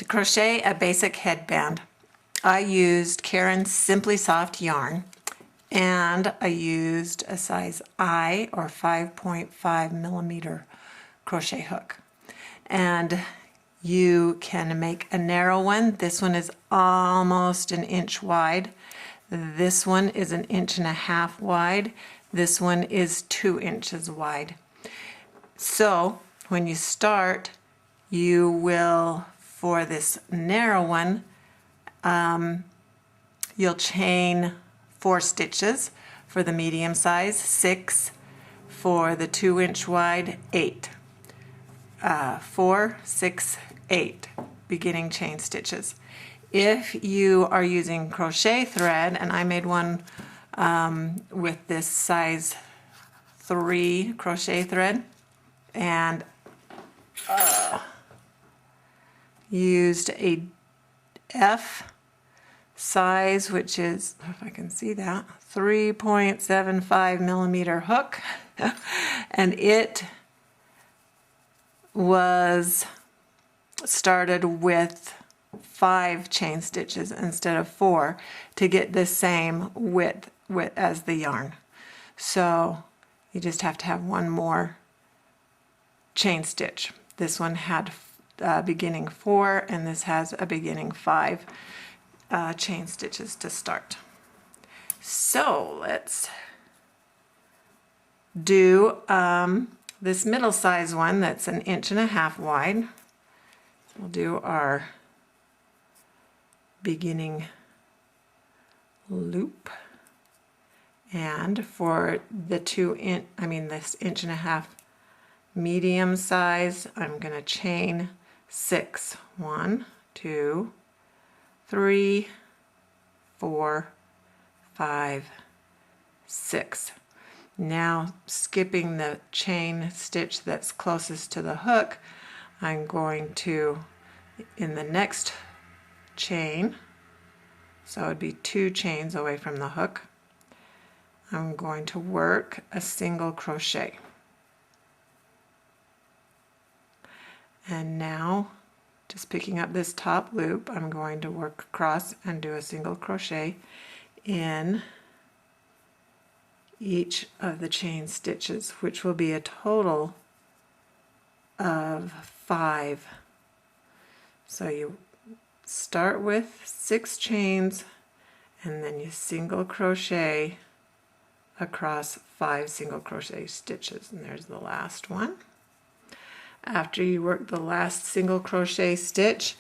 crochet a basic headband, I used Karen's Simply Soft yarn, and I used a size I or 5.5 millimeter crochet hook. And you can make a narrow one. This one is almost an inch wide. This one is an inch and a half wide. This one is 2 inches wide. So when you start, you will, for this narrow one, you'll chain 4 stitches. For the medium size, 6. For the 2 inch wide, 8. 4, 6, 8 beginning chain stitches. If you are using crochet thread, and I made one with this size 3 crochet thread, and used a F size, which is, if I can see that, 3.75 millimeter hook, and it was started with 5 chain stitches instead of 4 to get the same width as the yarn. So you just have to have one more chain stitch. This one had beginning 4, and this has a beginning 5 chain stitches to start. So let's do this middle size one that's an inch and a half wide. We'll do our beginning loop, and for the this inch and a half medium size, I'm going to chain 6. 1, 2, 3, 4, 5, 6. Now, skipping the chain stitch that's closest to the hook, I'm going to, in the next chain, so it would be 2 chains away from the hook, I'm going to work a single crochet. And now, just picking up this top loop, I'm going to work across and do a single crochet in each of the chain stitches, which will be a total of 5. So you start with 6 chains, and then you single crochet across 5 single crochet stitches, and there's the last one. After you work the last single crochet stitch,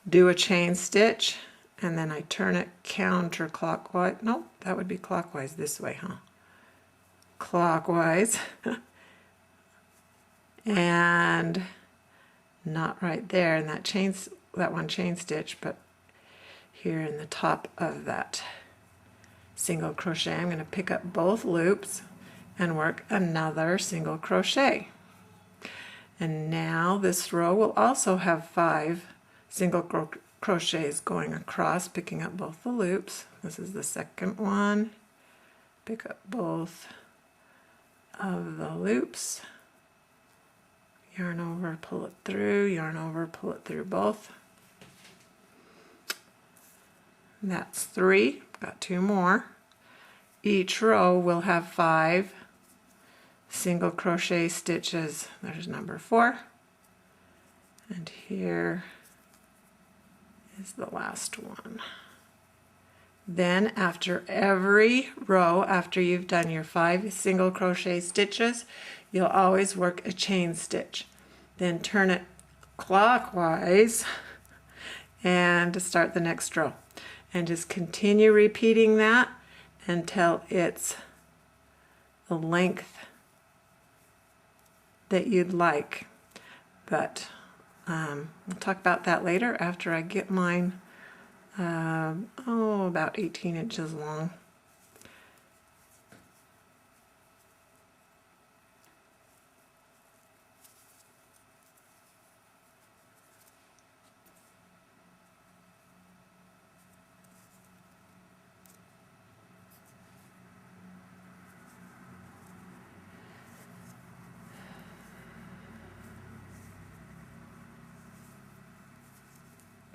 do a chain stitch, and then I turn it counterclockwise. Nope, that would be clockwise this way, huh? Clockwise. And not right there in that one chain stitch, but here in the top of that single crochet, I'm going to pick up both loops and work another single crochet. And now this row will also have 5 single crochets going across, picking up both the loops. This is the second one. Pick up both of the loops, yarn over, pull it through, yarn over, pull it through both. And that's 3. Got 2 more. Each row will have 5 single crochet stitches. There's number 4, and here is the last one. Then after every row, after you've done your 5 single crochet stitches, you'll always work a chain stitch. Then turn it clockwise and start the next row, and just continue repeating that until it's the length that you'd like. But we'll talk about that later after I get mine about 18 inches long.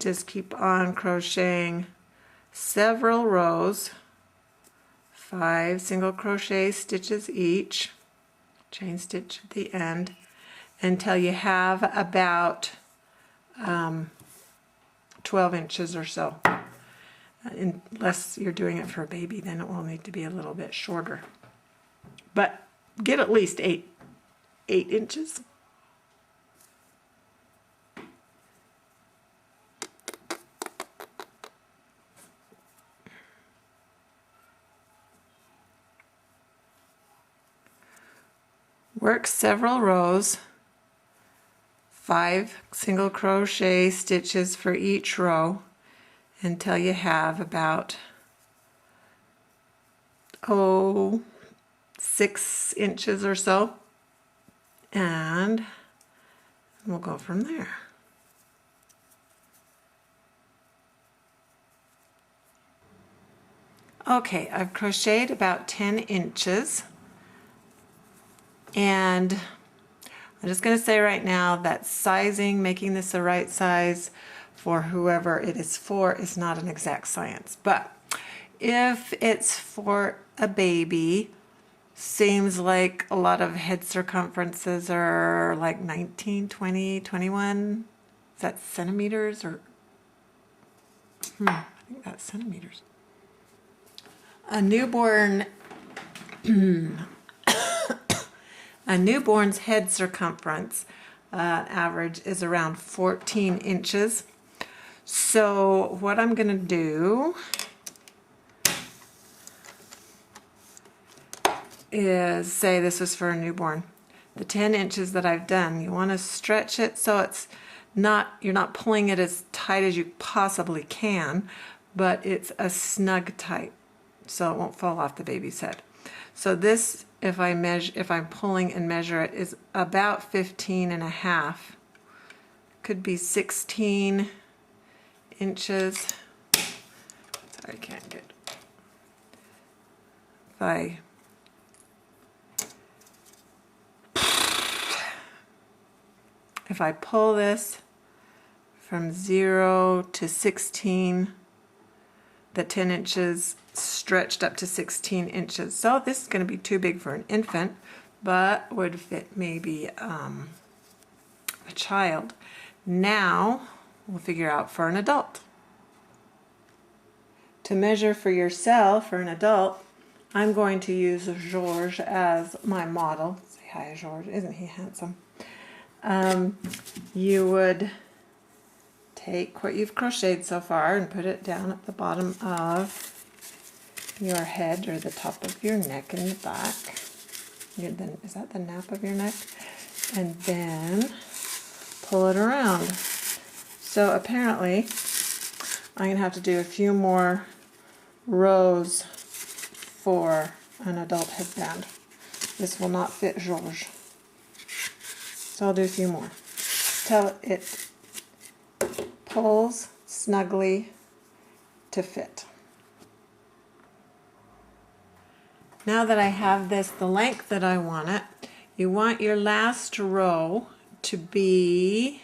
just keep on crocheting several rows, 5 single crochet stitches each, chain stitch at the end, until you have about 12 inches or so. Unless you're doing it for a baby, then it will need to be a little bit shorter. But get at least 8 inches. Work several rows, 5 single crochet stitches for each row, until you have about 6 inches or so, and we'll go from there. Okay, I've crocheted about 10 inches, and I'm just going to say right now that sizing, making this the right size for whoever it is for, is not an exact science. But if it's for a baby, seems like a lot of head circumferences are like 19, 20, 21. Is that centimeters or? I think that's centimeters. A newborn's head circumference average is around 14 inches. So what I'm going to do is say this is for a newborn. The 10 inches that I've done, you want to stretch it so it's not, you're not pulling it as tight as you possibly can, but it's a snug tight so it won't fall off the baby's head. So this, if I'm pulling and measure it, is about 15.5. Could be 16 inches. Sorry, I can't get. If I pull this from 0 to 16, the 10 inches stretched up to 16 inches. So this is going to be too big for an infant, but would fit maybe a child. Now we'll figure out for an adult. To measure for yourself, for an adult, I'm going to use George as my model. Say hi, George. Isn't he handsome? You would take what you've crocheted so far and put it down at the bottom of your head, or the top of your neck in the back. Is that the nape of your neck? And then pull it around. So apparently I'm going to have to do a few more rows for an adult headband. This will not fit George. So I'll do a few more till it pulls snugly to fit. Now that I have this the length that I want it, you want your last row to be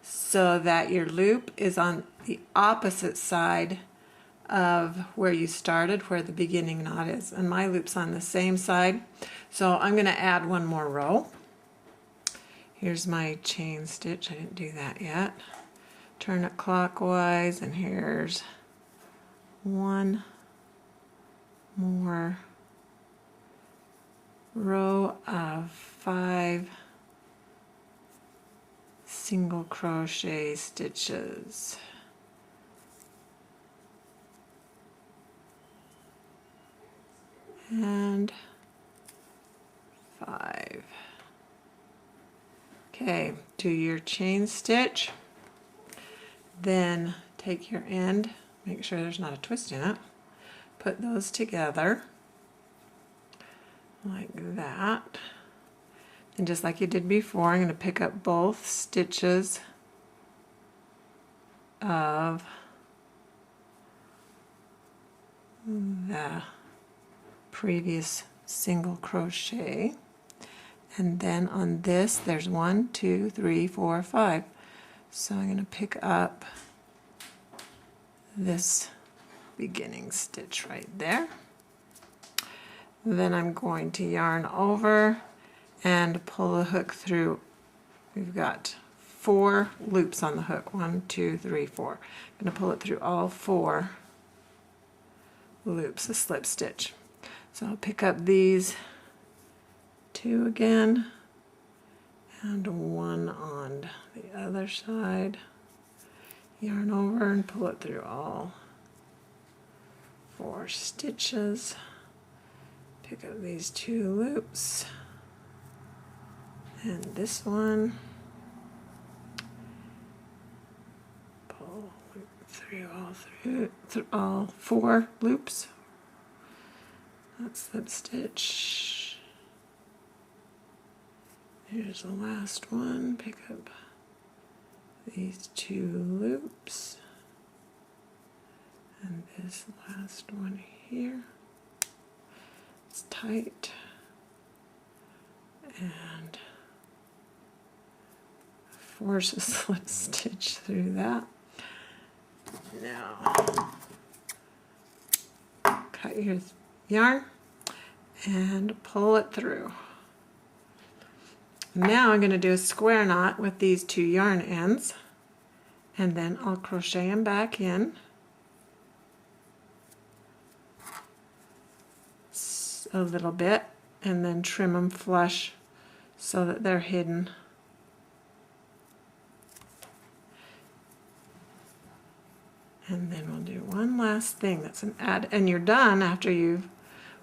so that your loop is on the opposite side of where you started, where the beginning knot is. And my loop's on the same side, so I'm going to add one more row. Here's my chain stitch. I didn't do that yet. Turn it clockwise, and here's one more row of 5 single crochet stitches. And 5. Okay, do your chain stitch, then take your end, make sure there's not a twist in it, put those together like that, and just like you did before, I'm going to pick up both stitches of the previous single crochet, and then on this there's 1, 2, 3, 4, 5. So I'm going to pick up this beginning stitch right there. Then I'm going to yarn over and pull the hook through. We've got 4 loops on the hook. 1, 2, 3, 4. I'm going to pull it through all 4 loops, a slip stitch. So I'll pick up these 2 again and 1 on the other side. Yarn over and pull it through all 4 stitches. Pick up these 2 loops and this one. Pull through all 4 loops. That's slip stitch. Here's the last one. Pick up these 2 loops and this last one here. It's tight and force a slip stitch through that. Now cut your yarn and pull it through. Now I'm going to do a square knot with these 2 yarn ends, and then I'll crochet them back in. A little bit and then trim them flush so that they're hidden. And then we'll do one last thing. That's an add, and you're done after you've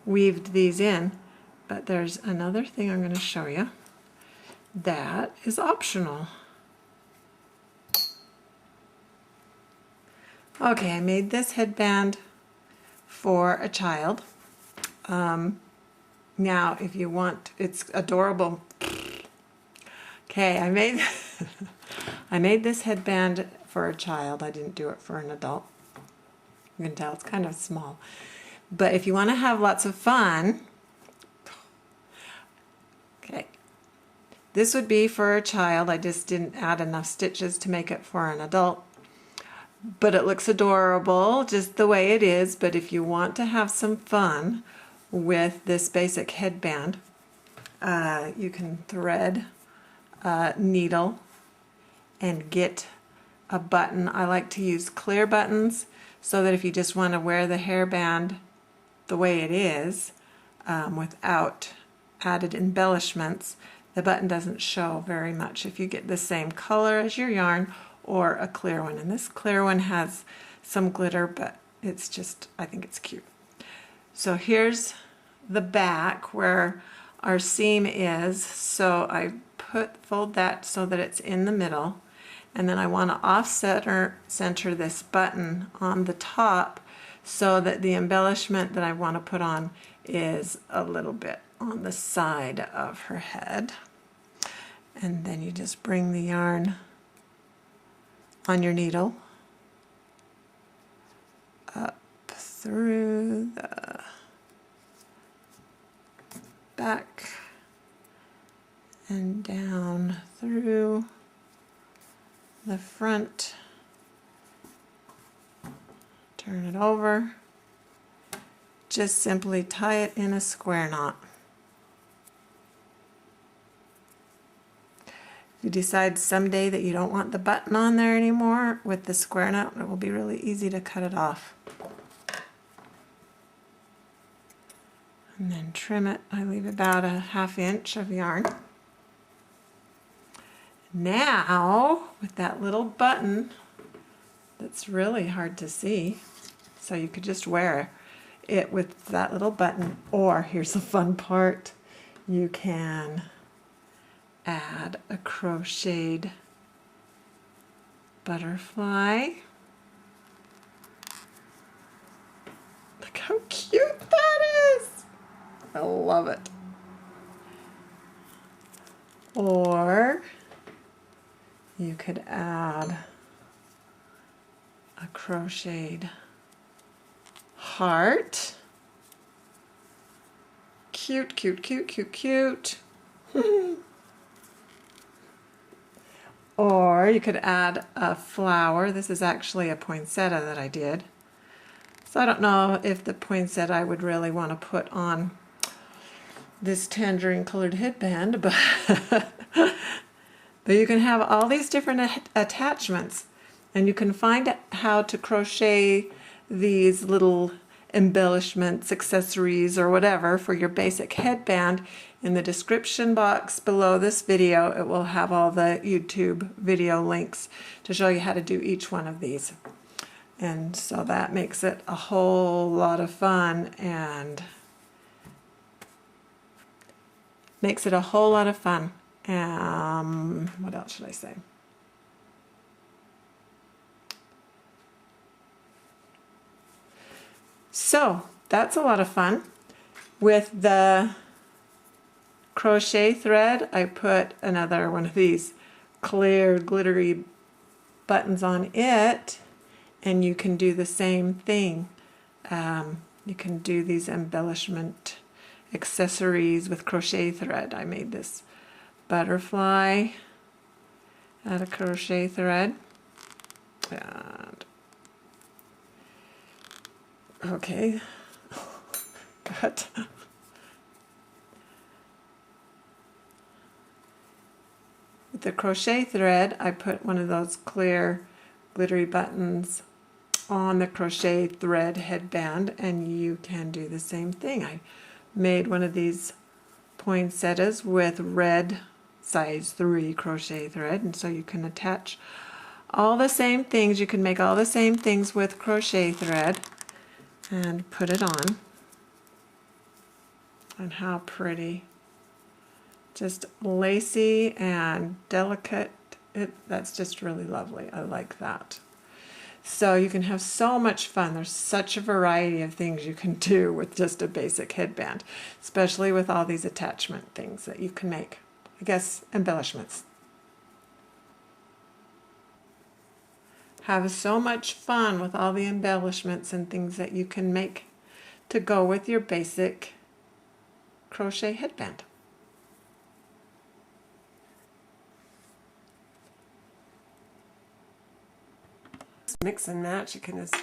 weaved these in. But there's another thing I'm going to show you that is optional. Okay, I made this headband for a child. Now if you want, it's adorable. Okay, I made I made this headband for a child. I didn't do it for an adult. You can tell it's kind of small. But if you want to have lots of fun, okay, this would be for a child. I just didn't add enough stitches to make it for an adult. But it looks adorable just the way it is. But if you want to have some fun with this basic headband, you can thread a needle and get a button. I like to use clear buttons so that if you just want to wear the hairband the way it is, without added embellishments, the button doesn't show very much if you get the same color as your yarn or a clear one. And this clear one has some glitter, but it's just, I think it's cute. So here's the back where our seam is. So I fold that so that it's in the middle, and then I want to center this button on the top so that the embellishment that I want to put on is a little bit on the side of her head. And then you just bring the yarn on your needle up through the back and down through the front. Turn it over. Just simply tie it in a square knot. If you decide someday that you don't want the button on there anymore, with the square knot, it will be really easy to cut it off. And then trim it. I leave about a ½ inch of yarn. Now, with that little button that's really hard to see, so you could just wear it with that little button, or here's the fun part, you can add a crocheted butterfly. Look how cute that is! I love it. Or you could add a crocheted heart. Cute, cute, cute, cute, cute. Or Or you could add a flower. This is actually a poinsettia that I did. So I don't know if the poinsettia I would really want to put on this tangerine colored headband, but but you can have all these different attachments, and you can find how to crochet these little embellishments, accessories, or whatever for your basic headband in the description box below this video. It will have all the YouTube video links to show you how to do each one of these. And so that makes it a whole lot of fun, and makes it a whole lot of fun. What else should I say? So that's a lot of fun. With the crochet thread, I put another one of these clear glittery buttons on it, and you can do the same thing. You can do these embellishment accessories with crochet thread. I made this butterfly out of crochet thread. And okay, but with the crochet thread, I put one of those clear glittery buttons on the crochet thread headband, and you can do the same thing. I made one of these poinsettias with red size 3 crochet thread, and so you can attach all the same things. You can make all the same things with crochet thread and put it on. And how pretty. Just lacy and delicate. That's just really lovely. I like that. So you can have so much fun. There's such a variety of things you can do with just a basic headband, especially with all these attachment things that you can make. I guess embellishments. Have so much fun with all the embellishments and things that you can make to go with your basic crochet headband. Mix and match. You can just